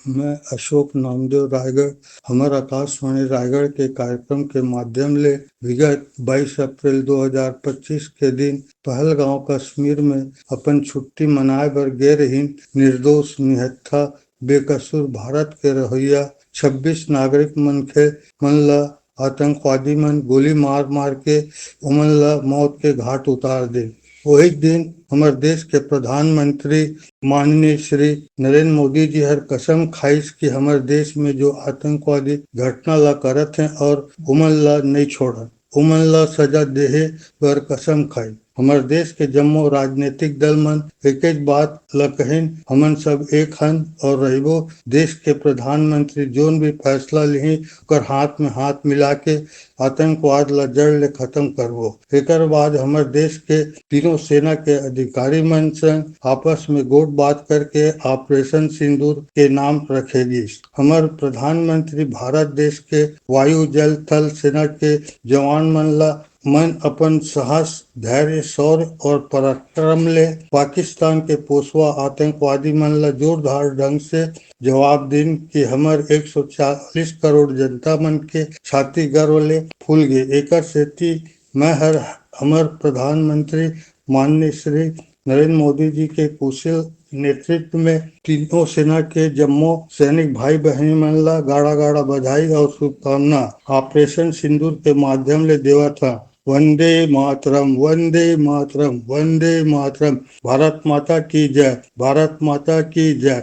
मैं अशोक नामदेव रायगढ़ हमर आकाशवाणी रायगढ़ के कार्यक्रम के माध्यम ले विगत 22 अप्रैल 2025 के दिन पहलगांव कश्मीर में अपन छुट्टी मनाए बर गे रहिन। निर्दोष निहत्था बेकसूर भारत के रहोइया 26 नागरिक मन ला आतंकवादी मन गोली मार मार के ओमन ला मौत के घाट उतार दे। वही दिन हमारे देश के प्रधानमंत्री माननीय श्री नरेंद्र मोदी जी हर कसम खाइस कि हमारे देश में जो आतंकवादी घटना ला करत हैं और उमन ला नहीं छोड़ा, उमन ला सजा देहे पर कसम खाई। हमारे देश के जम्मो राजनीतिक दल मन एक एक बात ला कहिन, हमन सब एक हन और रहिबो। देश के प्रधानमंत्री जोन भी फैसला लिही कर हाथ में हाथ मिला के आतंकवाद ला जड़ ले खत्म करबो। एकर बाद हमारे देश के तीनों सेना के अधिकारी मन संग आपस में गोट बात करके ऑपरेशन सिंदूर के नाम रखेगी। हमारे प्रधानमंत्री भारत देश के वायु जल थल सेना के जवान मन अपन साहस धैर्य शौर्य और पराक्रम ले पाकिस्तान के पोसवा आतंकवादी मन ला जोरदार ढंग से जवाब दिन कि हमर 140 करोड़ जनता मन के छाती गर्व ले फूल गए। एकर सेती मैं हमर प्रधानमंत्री माननीय श्री नरेंद्र मोदी जी के कुशल नेतृत्व में तीनों सेना के जम्मो सैनिक भाई बहनी मन ला गाड़ा गाड़ा बधाई और शुभकामना ऑपरेशन सिंदूर के माध्यम ले देवा था। वंदे मातरम, वंदे मातरम, वंदे मातरम। भारत माता की जय, भारत माता की जय।